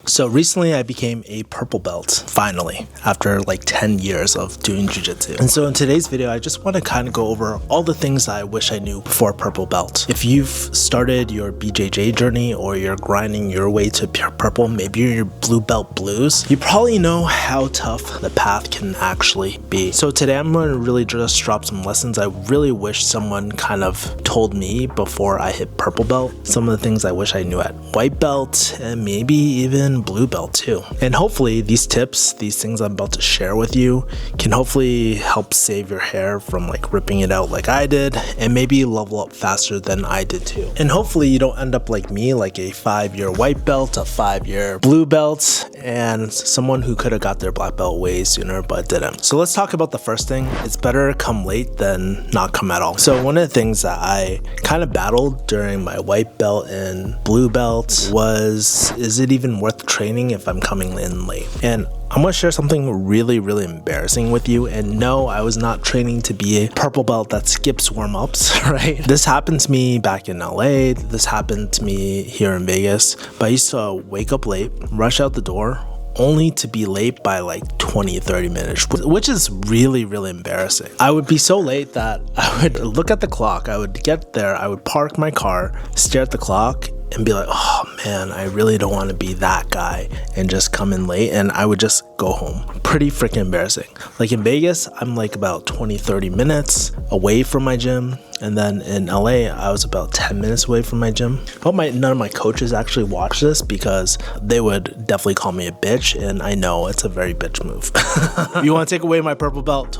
So recently I became a purple belt, finally, after like 10 years of doing jiu-jitsu. And so in today's video, I just want to kind of go over all the things I wish I knew before purple belt. If you've started your BJJ journey or you're grinding your way to pure purple, maybe you're blue belt blues, you probably know how tough the path can actually be. So today I'm going to really just drop some lessons I really wish someone kind of told me before I hit purple belt. Some of the things I wish I knew at white belt and maybe even blue belt too. And hopefully these tips, these things I'm about to share with you can hopefully help save your hair from like ripping it out like I did and maybe level up faster than I did too. And hopefully you don't end up like me, like a 5-year white belt, a 5-year blue belt, and someone who could have got their black belt way sooner but didn't. So let's talk about the first thing. It's better come late than not come at all. So one of the things that I kind of battled during my white belt and blue belt was, is it even worth training if I'm coming in late? And I'm going to share something really embarrassing with you. And no, I was not training to be a purple belt that skips warm-ups, right? This happened to me back in LA. This happened to me here in Vegas. But I used to wake up late, rush out the door, only to be late by like 20-30 minutes, which is really embarrassing. I would be so late that I would look at the clock, I would get there, I would park my car, stare at the clock, and be like, oh man, I really don't want to be that guy and just come in late, and I would just go home. Pretty freaking embarrassing. Like in Vegas, I'm like about 20-30 minutes away from my gym, and then in LA, I was about 10 minutes away from my gym. I hope none of my coaches actually watch this because they would definitely call me a bitch, and I know it's a very bitch move. If you want to take away my purple belt,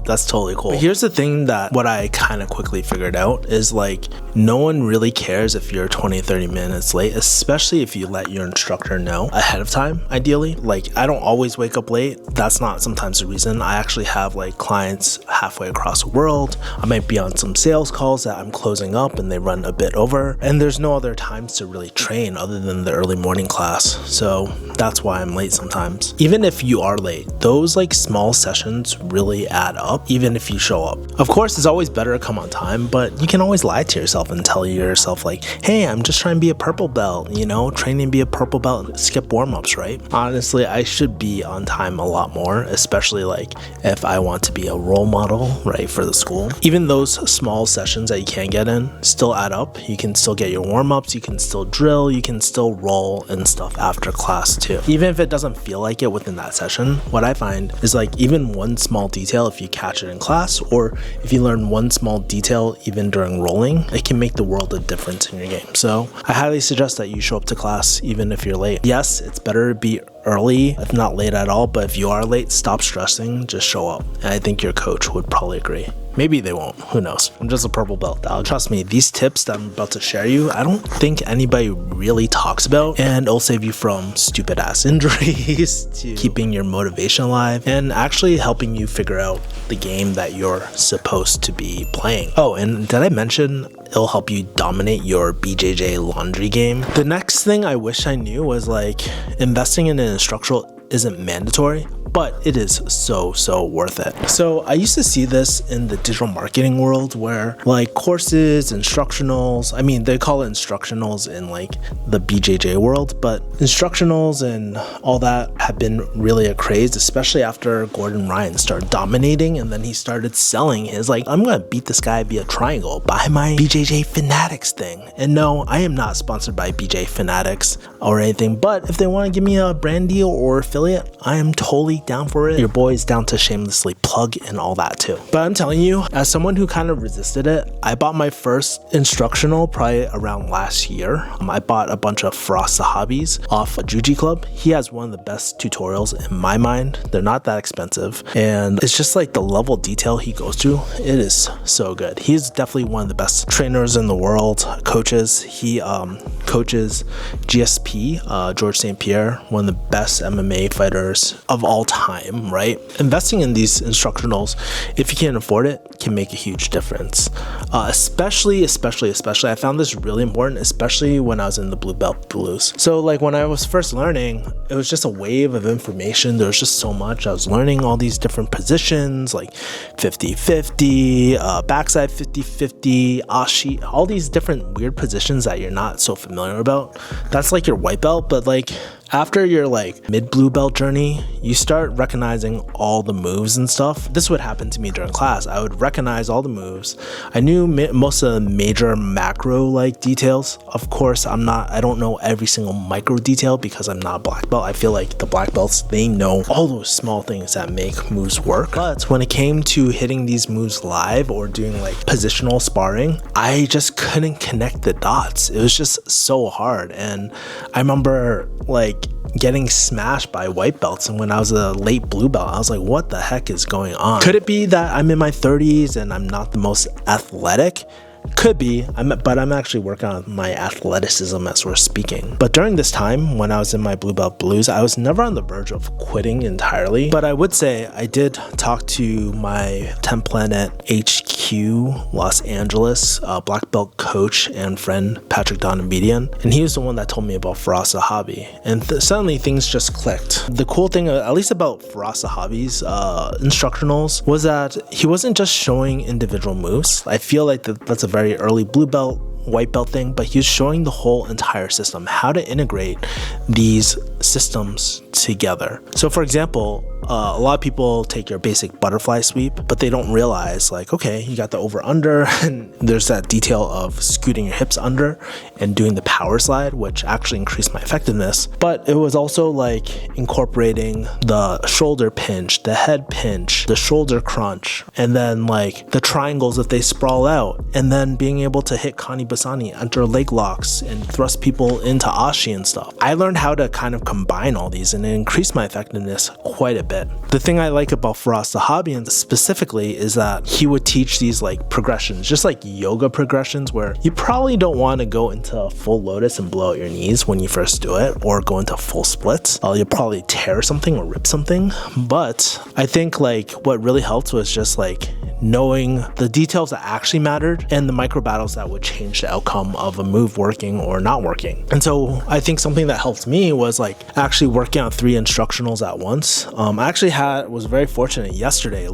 that's totally cool. But here's the thing that what I kind of quickly figured out is like, no one really cares if you're 20-30 minutes late, especially if you let your instructor know ahead of time, ideally. Like, I don't always wake up late. That's not sometimes the reason. I actually have like clients halfway across the world. I might be on some sales calls that I'm closing up and they run a bit over, and there's no other times to really train other than the early morning class. So that's why I'm late sometimes. Even if you are late, those like small sessions really add up, even if you show up. Of course, it's always better to come on time, but you can always lie to yourself and tell yourself like, hey, I'm just trying to be a purple belt, you know, training to be a purple belt, skip warm-ups, right? Honestly, I should be on time a lot more, especially like if I want to be a role model, right, for the school. Even those small sessions that you can't get in still add up. You can still get your warm-ups, you can still drill, you can still roll and stuff after class too. Even if it doesn't feel like it within that session, what I find is like even one small detail, if you catch it in class, or if you learn one small detail even during rolling, it can make the world a difference in your game. So I highly suggest that you show up to class even if you're late. Yes, it's better to be early, if not late at all, but if you are late, stop stressing, just show up. And I think your coach would probably agree. Maybe they won't, who knows? I'm just a purple belt, dog. Trust me, these tips that I'm about to share you, I don't think anybody really talks about, and it'll save you from stupid ass injuries to keeping your motivation alive and actually helping you figure out the game that you're supposed to be playing. Oh, and did I mention it'll help you dominate your BJJ laundry game? The next thing I wish I knew was like, investing in an instructional isn't mandatory, but it is so worth it. So I used to see this in the digital marketing world where like courses, instructionals, I mean, they call it instructionals in like the BJJ world, but instructionals and all that have been really a craze, especially after Gordon Ryan started dominating and then he started selling his like, I'm gonna beat this guy via triangle, buy my BJJ Fanatics thing. And no, I am not sponsored by BJ Fanatics or anything, but if they want to give me a brand deal or affiliate, I am totally down for it. Your boy's down to shamelessly plug and all that too. But I'm telling you, as someone who kind of resisted it, I bought my first instructional probably around last year. I bought a bunch of Frost Sahabis off a Juji Club. He has one of the best tutorials in my mind. They're not that expensive, and it's just like the level of detail he goes to. It is so good. He's definitely one of the best trainers in the world, coaches. He coaches GSP, George St. Pierre, one of the best MMA fighters of all time, right? Investing in these instructionals, if you can't afford it, can make a huge difference. Especially, I found this really important, especially when I was in the blue belt blues. So like when I was first learning, it was just a wave of information. There was just so much. I was learning all these different positions, like 50-50, backside 50-50, ashi, all these different weird positions that you're not so familiar about. That's like your white belt, but like After your like mid blue belt journey, you start recognizing all the moves and stuff. This would happen to me during class. I would recognize all the moves. I knew most of the major macro like details. Of course, I don't know every single micro detail because I'm not a black belt. I feel like the black belts, they know all those small things that make moves work. But when it came to hitting these moves live or doing like positional sparring, I just couldn't connect the dots. It was just so hard. And I remember like getting smashed by white belts, and when I was a late blue belt, I was like, what the heck is going on? Could it be that I'm in my 30s and I'm not the most athletic? Could be, but I'm actually working on my athleticism as we're speaking. But during this time, when I was in my blue belt blues, I was never on the verge of quitting entirely. But I would say I did talk to my 10 Planet HQ Los Angeles black belt coach and friend, Patrick Donabedian, and he was the one that told me about Farasa Hobby. And suddenly things just clicked. The cool thing, at least about Farasa Hobby's instructionals, was that he wasn't just showing individual moves. I feel like that's a very early blue belt, white belt thing, but he was showing the whole entire system, how to integrate these systems together. So for example, a lot of people take your basic butterfly sweep, but they don't realize like, okay, you got the over under, and there's that detail of scooting your hips under and doing the power slide, which actually increased my effectiveness. But it was also like incorporating the shoulder pinch, the head pinch, the shoulder crunch, and then like the triangles if they sprawl out, and then being able to hit Kani Basani, enter leg locks, and thrust people into Ashi and stuff. I learned how to kind of combine all these, and it increased my effectiveness quite a bit. The thing I like about Faraz Sahabian specifically is that he would teach these like progressions, just like yoga progressions, where you probably don't want to go into a full lotus and blow out your knees when you first do it, or go into full splits. You'll probably tear something or rip something. But I think like what really helped was just like knowing the details that actually mattered and the micro battles that would change the outcome of a move working or not working. And so I think something that helped me was like actually working on 3 instructionals at once. I actually was very fortunate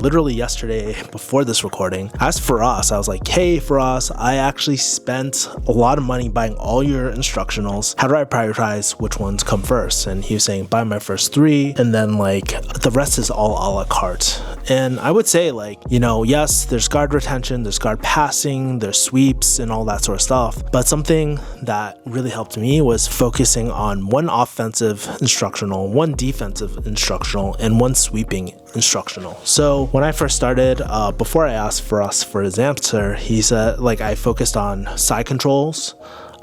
literally yesterday before this recording. As for us, I was like, hey, for us, I actually spent a lot of money buying all your instructionals. How do I prioritize which ones come first? And he was saying, buy my first 3, and then like the rest is all a la carte. And I would say like, you know, yes, there's guard retention, there's guard passing, there's sweeps and all that sort of stuff. But something that really helped me was focusing on 1 offensive instructional, 1 defensive instructional, and 1 sweeping instructional. So when I first started, before I asked for us for his answer, he said like I focused on side controls,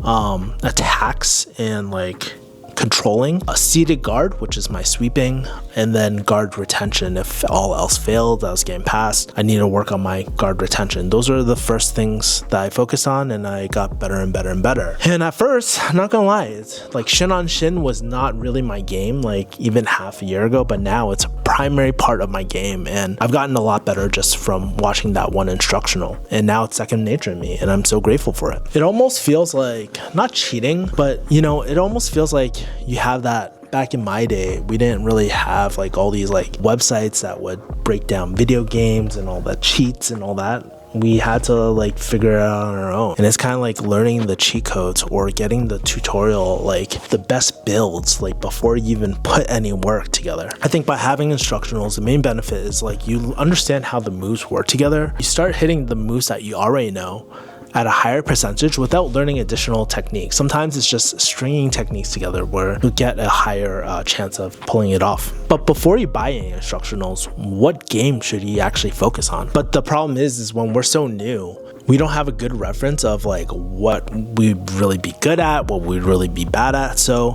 attacks, and like controlling, a seated guard, which is my sweeping, and then guard retention. If all else failed, I was getting past, I need to work on my guard retention. Those are the first things that I focused on, and I got better and better and better. And at first, I'm not gonna lie, it's like shin on shin was not really my game like even half a year ago, but now it's a primary part of my game, and I've gotten a lot better just from watching that 1 instructional, and now it's second nature to me, and I'm so grateful for it. It almost feels like, not cheating, but you know, it almost feels like you have that. Back in my day, we didn't really have like all these like websites that would break down video games and all the cheats and all that. We had to like figure it out on our own, and it's kind of like learning the cheat codes or getting the tutorial, like the best builds, like before you even put any work together. I think by having instructionals, the main benefit is like you understand how the moves work together. You start hitting the moves that you already know at a higher percentage without learning additional techniques. Sometimes it's just stringing techniques together where you'll get a higher chance of pulling it off. But before you buy any instructionals, what game should you actually focus on? But the problem is when we're so new, we don't have a good reference of like what we'd really be good at, what we'd really be bad at. So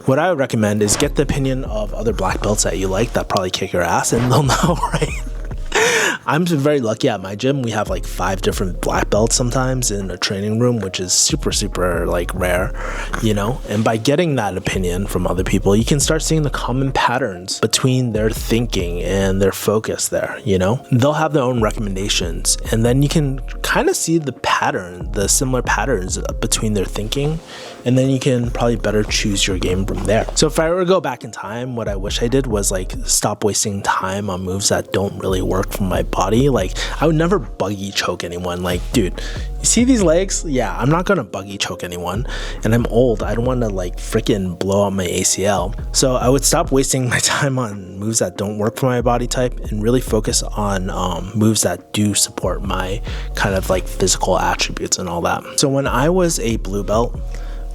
what I would recommend is get the opinion of other black belts that you like that probably kick your ass, and they'll know, right? I'm very lucky at my gym. We have like 5 different black belts sometimes in a training room, which is super like rare, you know? And by getting that opinion from other people, you can start seeing the common patterns between their thinking and their focus there, you know? They'll have their own recommendations, and then you can kind of see the pattern, the similar patterns between their thinking, and then you can probably better choose your game from there. So if I were to go back in time, what I wish I did was like stop wasting time on moves that don't really work for my body. Like I would never buggy choke anyone. Like, dude, you see these legs? Yeah, I'm not gonna buggy choke anyone, and I'm old. I don't want to like freaking blow out my ACL. So I would stop wasting my time on moves that don't work for my body type and really focus on moves that do support my kind of like physical attributes and all that. So when I was a blue belt,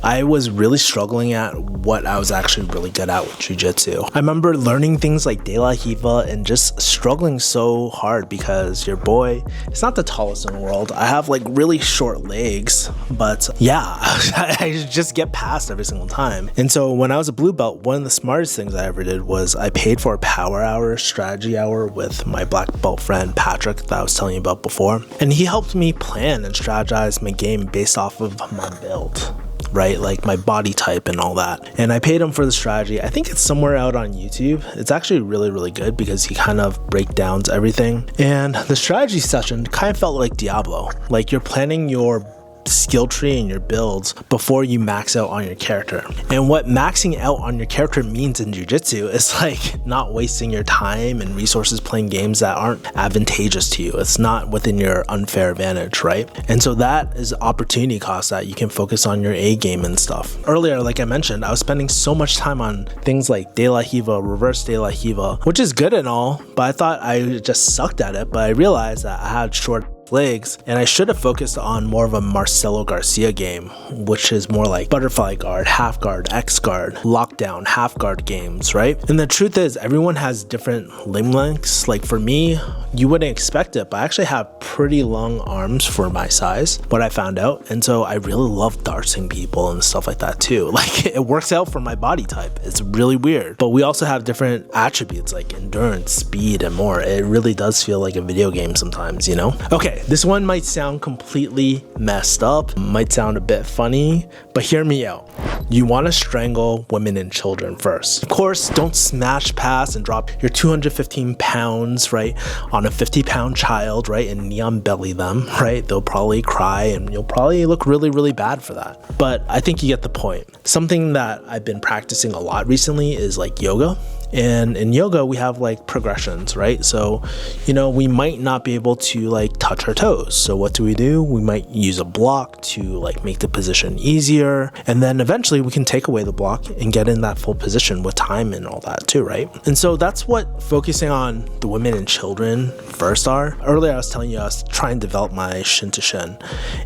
I was really struggling at what I was actually really good at with jiu-jitsu. I remember learning things like De La Hiva and just struggling so hard because your boy is not the tallest in the world. I have like really short legs, but yeah, I just get past every single time. And so when I was a blue belt, one of the smartest things I ever did was I paid for a power hour, strategy hour with my black belt friend Patrick that I was telling you about before. And he helped me plan and strategize my game based off of my build, right? Like my body type and all that. And I paid him for the strategy. I think it's somewhere out on YouTube. It's actually really good because he kind of breakdowns everything. And the strategy session kind of felt like Diablo. Like you're planning your skill tree and your builds before you max out on your character. And what maxing out on your character means in jiu-jitsu is like not wasting your time and resources playing games that aren't advantageous to you. It's not within your unfair advantage, right? And so that is opportunity cost that you can focus on your A game and stuff. Earlier, like I mentioned, I was spending so much time on things like De La Hiva, reverse De La Hiva, which is good and all, but I thought I just sucked at it. But I realized that I had short legs and I should have focused on more of a Marcelo Garcia game, which is more like butterfly guard, half guard, X guard, lockdown, half guard games, right? And the truth is everyone has different limb lengths. Like for me, you wouldn't expect it, but I actually have pretty long arms for my size, what I found out. And so I really love dartsing people and stuff like that too. Like it works out for my body type. It's really weird, but we also have different attributes like endurance, speed, and more. It really does feel like a video game sometimes, you know? Okay, this one might sound completely messed up, might sound a bit funny, but hear me out. You want to strangle women and children first. Of course, don't smash past and drop your 215 pounds, right, on a 50-pound child, right, and neon belly them, right? They'll probably cry and you'll probably look really bad for that. But I think you get the point. Something that I've been practicing a lot recently is like yoga. And in yoga, we have like progressions, right? So, you know, we might not be able to like touch our toes. So what do? We might use a block to like make the position easier. And then eventually we can take away the block and get in that full position with time and all that too, right? And so that's what focusing on the women and children first are. Earlier, I was telling you I was trying to develop my shin to shin.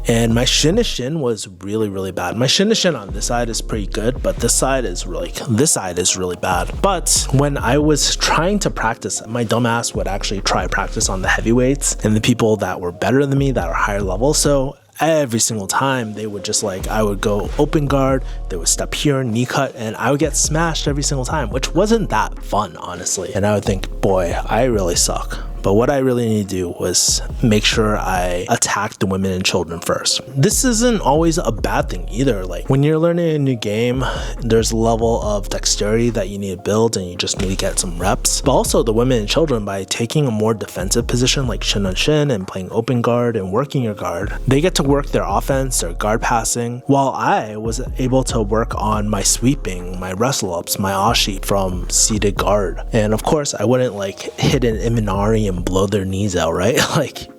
And my shin to shin was really bad. My shin to shin on this side is pretty good, but this side is really bad. But when I was trying to practice, my dumbass would actually try practice on the heavyweights and the people that were better than me, that are higher level. So every single time they would just like, I would go open guard, they would step here, knee cut, and I would get smashed every single time, which wasn't that fun, honestly. And I would think, boy, I really suck. But what I really need to do was make sure I attack the women and children first. This isn't always a bad thing either. Like when you're learning a new game, there's a level of dexterity that you need to build and you just need to get some reps. But also the women and children, by taking a more defensive position like shin on shin and playing open guard and working your guard, they get to work their offense, their guard passing, while I was able to work on my sweeping, my wrestle ups, my ashi from seated guard. And of course, I wouldn't like hit an Imanari and blow their knees out, right? Like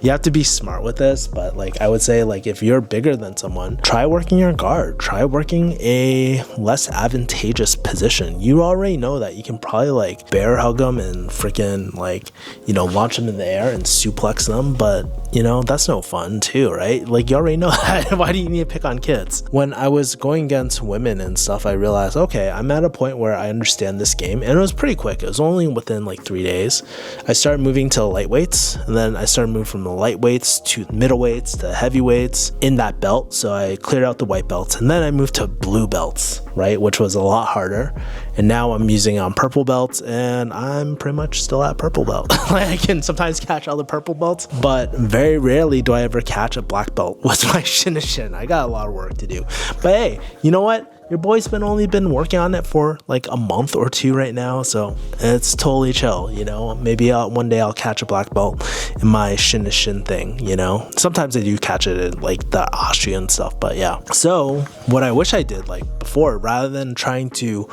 you have to be smart with this, but like I would say, like if you're bigger than someone, try working your guard, try working a less advantageous position. You already know that you can probably like bear hug them and freaking like, you know, launch them in the air and suplex them, but you know, that's no fun too, right? Like you already know that. Why do you need to pick on kids? When I was going against women and stuff, I realized, okay, I'm at a point where I understand this game, and it was pretty quick. It was only within like 3 days. I started moving to lightweights, and then I started moving from the lightweights to middleweights to heavyweights in that belt. So I cleared out the white belts, and then I moved to blue belts, right, which was a lot harder. And now I'm using purple belts, and I'm pretty much still at purple belt. Like I can sometimes catch other purple belts, but very rarely do I ever catch a black belt with my shin to shin. I got a lot of work to do. But hey, you know what? your boy's only been working on it for like a month or two right now, so it's totally chill, you know. Maybe one day I'll catch a black belt in my shin to shin thing, you know. Sometimes I do catch it in like the Austrian stuff, but yeah. So what I wish I did like before, rather than trying to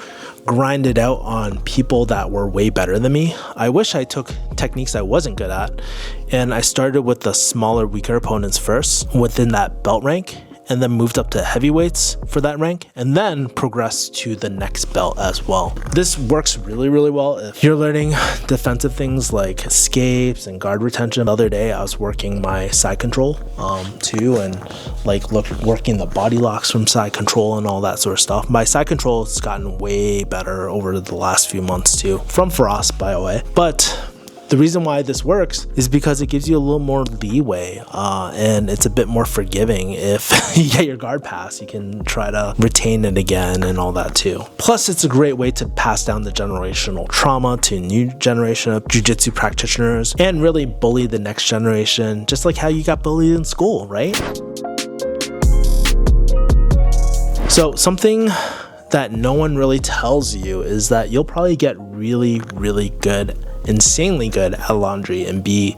grind it out on people that were way better than me, I wish I took techniques I wasn't good at and I started with the smaller, weaker opponents first within that belt rank, and then moved up to heavyweights for that rank, and then progressed to the next belt as well. This works really, really well if you're learning defensive things like escapes and guard retention. The other day I was working my side control too, and like working the body locks from side control and all that sort of stuff. My side control has gotten way better over the last few months too, from Frost, by the way. But the reason why this works is because it gives you a little more leeway and it's a bit more forgiving. If you get your guard pass, you can try to retain it again and all that too. Plus, it's a great way to pass down the generational trauma to a new generation of jiu-jitsu practitioners and really bully the next generation, just like how you got bullied in school, right? So something that no one really tells you is that you'll probably get really, really good, insanely good at laundry and be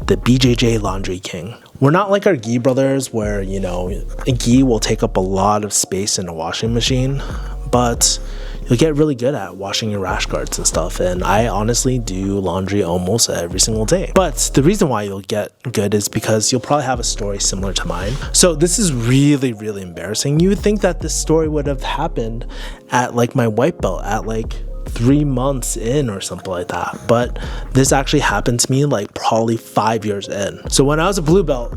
the BJJ laundry king. We're not like our gi brothers where, you know, a gi will take up a lot of space in a washing machine, but you'll get really good at washing your rash guards and stuff. And I honestly do laundry almost every single day. But the reason why you'll get good is because you'll probably have a story similar to mine. So this is really, really embarrassing. You would think that this story would have happened at like my white belt at like 3 months in or something like that, but this actually happened to me like probably 5 years in. So when I was a blue belt,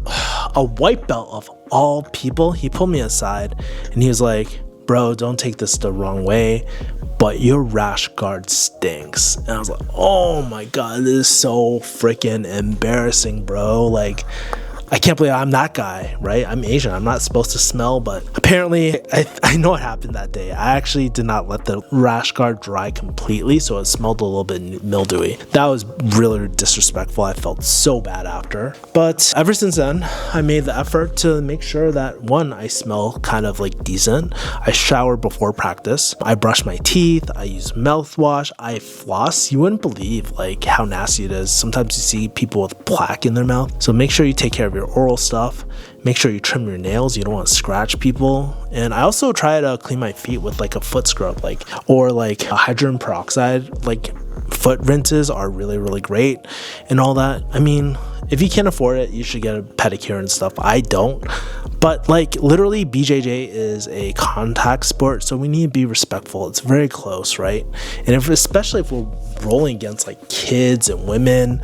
a white belt of all people, he pulled me aside and he was like, bro, don't take this the wrong way, but your rash guard stinks. And I was like, oh my god, this is so freaking embarrassing, bro. Like, I can't believe I'm that guy, right? I'm Asian. I'm not supposed to smell, but apparently I know what happened that day. I actually did not let the rash guard dry completely, so it smelled a little bit mildewy. That was really disrespectful. I felt so bad after. But ever since then, I made the effort to make sure that, one, I smell kind of like decent. I shower before practice. I brush my teeth. I use mouthwash. I floss. You wouldn't believe like how nasty it is. Sometimes you see people with plaque in their mouth. So make sure you take care of your oral stuff. Make sure you trim your nails. You don't want to scratch people. And I also try to clean my feet with like a foot scrub, or like a hydrogen peroxide. Like, foot rinses are really, really great and all that. I mean, if you can't afford it, you should get a pedicure and stuff. I don't. But like, literally, BJJ is a contact sport, so we need to be respectful. It's very close, right? And especially if we're rolling against like kids and women,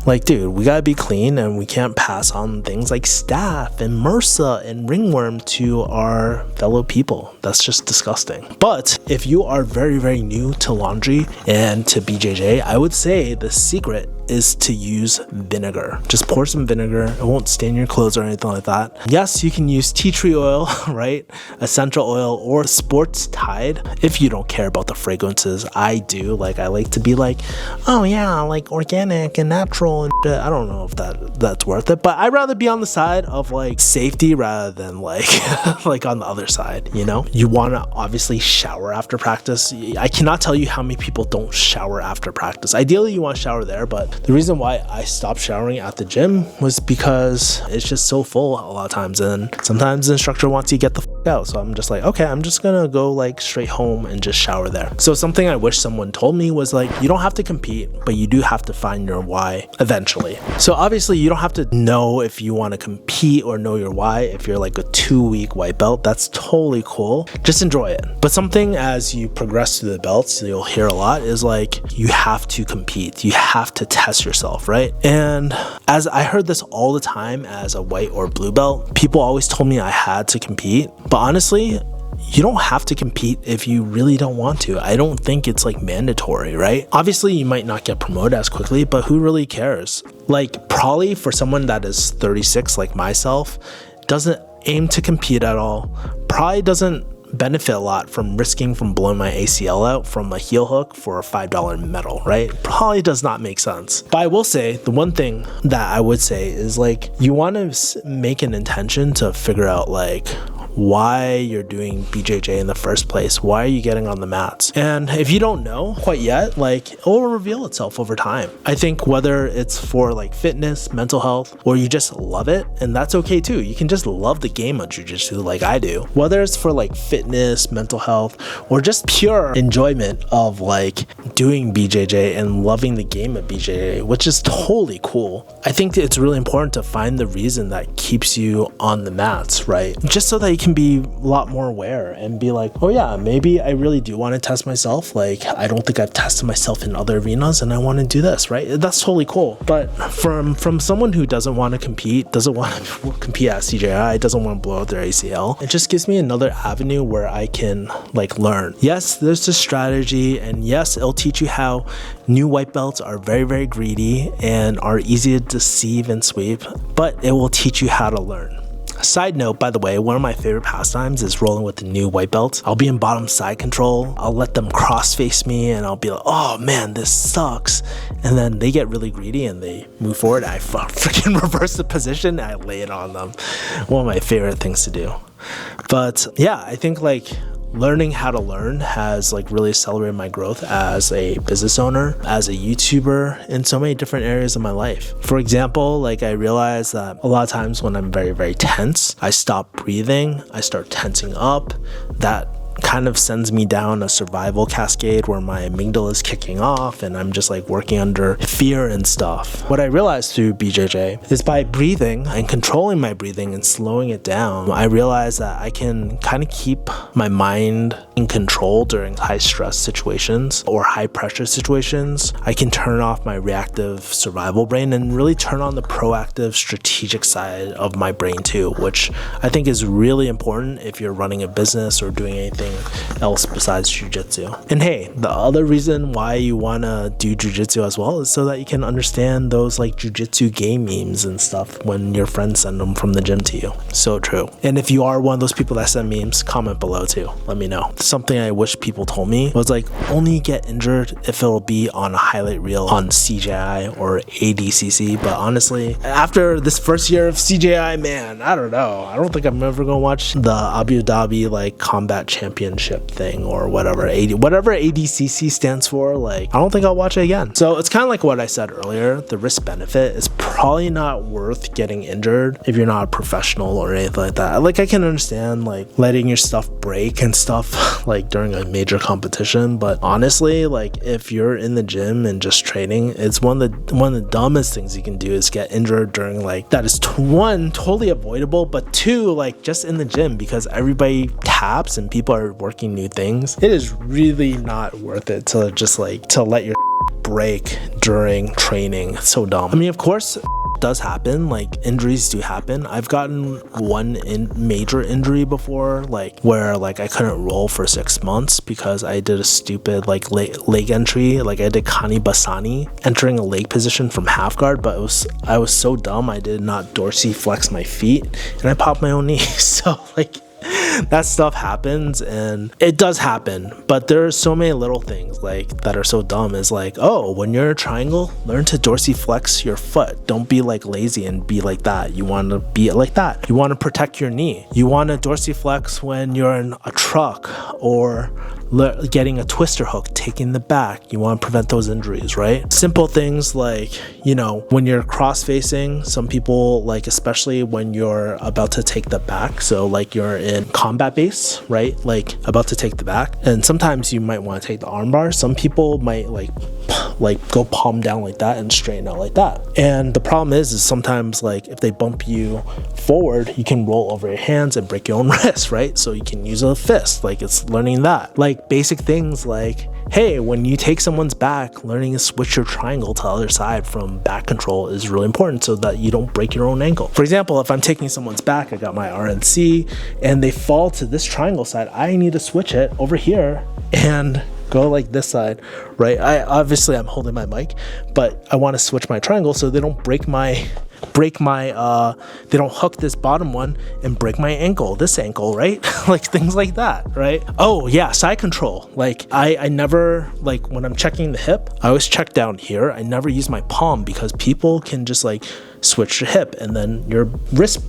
like, dude, we gotta be clean, and we can't pass on things like staph and MRSA and ringworm to our fellow people. That's just disgusting. But if you are very, very new to laundry and to BJJ, I would say the secret is to use vinegar. Just pour some vinegar. It won't stain your clothes or anything like that. Yes, you can use tea tree oil, right? Essential oil or sports tide if you don't care about the fragrances. I do. Like, I like to be like, oh yeah, like organic and natural and shit. I don't know if that's worth it, but I'd rather be on the side of like safety rather than like like on the other side, you know? You want to obviously shower after practice. I cannot tell you how many people don't shower after practice. Ideally, you want to shower there, but the reason why I stopped showering at the gym was because it's just so full a lot of times, and sometimes the instructor wants you to get the f out. So I'm just like, okay, I'm just gonna go like straight home and just shower there. So something I wish someone told me was like, you don't have to compete, but you do have to find your why eventually. So obviously you don't have to know if you want to compete or know your why. If you're like a 2-week white belt, that's totally cool. Just enjoy it. But something as you progress through the belts, you'll hear a lot is like, you have to compete. You have to test yourself, right? And as I heard this all the time as a white or blue belt, people always told me I had to compete. But honestly, you don't have to compete if you really don't want to. I don't think it's like mandatory, right? Obviously, you might not get promoted as quickly, but who really cares? Like, probably for someone that is 36 like myself, doesn't aim to compete at all, probably doesn't benefit a lot from risking from blowing my ACL out from a heel hook for a $5 medal, right? Probably does not make sense. But I will say, the one thing that I would say is like, you want to make an intention to figure out like, why you're doing BJJ in the first place. Why are you getting on the mats? And if you don't know quite yet, like, it will reveal itself over time. I think whether it's for like fitness, mental health, or you just love it, and that's okay too. You can just love the game of jiu-jitsu like I do. Whether it's for like fitness, mental health, or just pure enjoyment of like doing BJJ and loving the game of BJJ, which is totally cool. I think it's really important to find the reason that keeps you on the mats, right? Just so that you can be a lot more aware and be like, oh yeah, maybe I really do want to test myself. Like, I don't think I've tested myself in other arenas and I want to do this, right? That's totally cool. But from someone who doesn't want to compete, doesn't want to compete at CJI, doesn't want to blow out their ACL, it just gives me another avenue where I can like learn. Yes, there's a strategy, and yes, it'll teach you how new white belts are very, very greedy and are easy to deceive and sweep, but it will teach you how to learn. Side note, by the way, one of my favorite pastimes is rolling with the new white belts. I'll be in bottom side control. I'll let them cross face me and I'll be like, oh man, this sucks. And then they get really greedy and they move forward. I freaking reverse the position and I lay it on them. One of my favorite things to do. But yeah, I think like learning how to learn has like really accelerated my growth as a business owner, as a YouTuber, in so many different areas of my life. For example, like I realized that a lot of times when I'm very, very tense, I stop breathing, I start tensing up. That kind of sends me down a survival cascade where my amygdala is kicking off and I'm just like working under fear and stuff. What I realized through BJJ is by breathing and controlling my breathing and slowing it down, I realized that I can kind of keep my mind in control during high stress situations or high pressure situations. I can turn off my reactive survival brain and really turn on the proactive strategic side of my brain too, which I think is really important if you're running a business or doing anything else besides jiu-jitsu. And hey, the other reason why you want to do jiu-jitsu as well is so that you can understand those like jiu-jitsu game memes and stuff when your friends send them from the gym to you. So true. And if you are one of those people that send memes, comment below too. Let me know. Something I wish people told me was like, only get injured if it'll be on a highlight reel on CJI or ADCC. But honestly, after this first year of CJI, man, I don't know. I don't think I'm ever gonna watch the Abu Dhabi like combat championship thing or whatever ADCC stands for. Like, I don't think I'll watch it again. So it's kind of like what I said earlier. The risk benefit is probably not worth getting injured if you're not a professional or anything like that. Like, I can understand like letting your stuff break and stuff like during a major competition, but honestly, like if you're in the gym and just training, it's one of the dumbest things you can do is get injured during like that is one, totally avoidable, but two, like just in the gym, because everybody taps and people are working new things. It is really not worth it to just like to let your break during training. It's so dumb. I mean, of course does happen, like injuries do happen. I've gotten one major injury before, like where like I couldn't roll for 6 months because I did a stupid like leg entry. Like I did Kani Basani, entering a leg position from half guard, but I was so dumb I did not dorsiflex my feet and I popped my own knee. So like that stuff happens, and it does happen, but there are so many little things like that are so dumb. Is like, oh, when you're a triangle, learn to dorsiflex your foot. Don't be like lazy and be like that. You want to be like that. You want to protect your knee. You want to dorsiflex when you're in a truck or getting a twister hook, taking the back. You want to prevent those injuries, right? Simple things like, you know, when you're cross facing, some people like, especially when you're about to take the back, so like you're in combat base, right? Like about to take the back, and sometimes you might want to take the arm bar. Some people might like go palm down like that and straighten out like that. And the problem is sometimes like if they bump you forward, you can roll over your hands and break your own wrist, right? So you can use a fist. Like it's learning that. Like basic things like, hey, when you take someone's back, learning to switch your triangle to the other side from back control is really important so that you don't break your own ankle. For example, if I'm taking someone's back, I got my RNC and they fall to this triangle side, I need to switch it over here and go like this side, right? I'm holding my mic, but I want to switch my triangle so they don't they don't hook this bottom one and break my ankle, this ankle, right? Like things like that, right? Oh yeah, side control. Like I never, like when I'm checking the hip, I always check down here. I never use my palm because people can just like switch your hip and then your wrist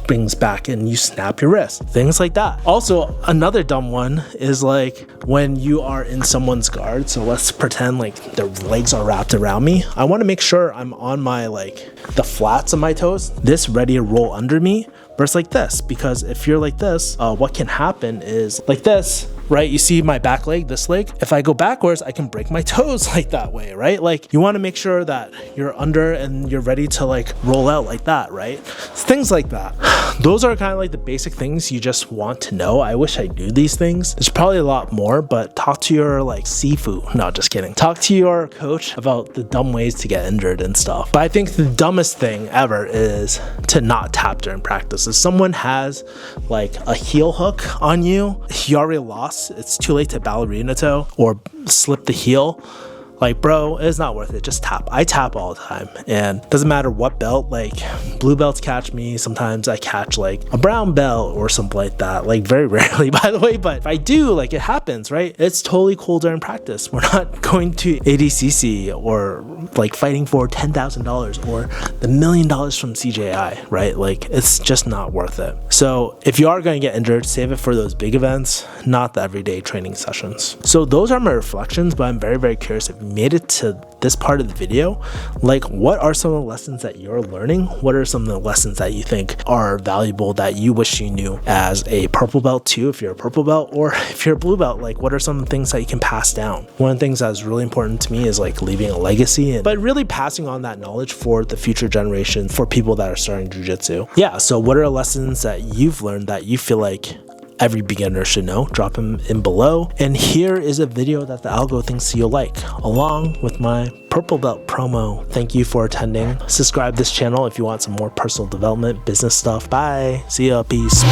brings back and you snap your wrist, things like that. Also, another dumb one is like when you are in someone's guard, so let's pretend like their legs are wrapped around me. I want to make sure I'm on my like the flats of my toes, this ready to roll under me, versus like this, because if you're like this, what can happen is like this, right? You see my back leg, this leg, if I go backwards, I can break my toes like that way, right? Like you want to make sure that you're under and you're ready to like roll out like that, right? Things like that. Those are kind of like the basic things you just want to know. I wish I knew these things. There's probably a lot more, but talk to your like Sifu. No, just kidding. Talk to your coach about the dumb ways to get injured and stuff. But I think the dumbest thing ever is to not tap during practice. If someone has like a heel hook on you, you already lost. It's too late to ballerina toe or slip the heel. Like, bro, it's not worth it. Just tap. I tap all the time, and doesn't matter what belt. Like, blue belts catch me. Sometimes I catch like a brown belt or something like that. Like, very rarely, by the way. But if I do, like, it happens, right? It's totally cool during practice. We're not going to ADCC or like fighting for $10,000 or the $1 million from CJI, right? Like, it's just not worth it. So if you are going to get injured, save it for those big events, not the everyday training sessions. So those are my reflections, but I'm very, very curious if you made it to this part of the video. Like, what are some of the lessons that you're learning? What are some of the lessons that you think are valuable that you wish you knew as a purple belt too, if you're a purple belt, or if you're a blue belt? Like, what are some of the things that you can pass down? One of the things that's really important to me is like leaving a legacy, but really passing on that knowledge for the future generation, for people that are starting jiu-jitsu. Yeah, so what are lessons that you've learned that you feel like every beginner should know? Drop them in below. And here is a video that the algo thinks you'll like, along with my purple belt promo. Thank you for attending. Subscribe this channel if you want some more personal development, business stuff. Bye. See ya. Peace.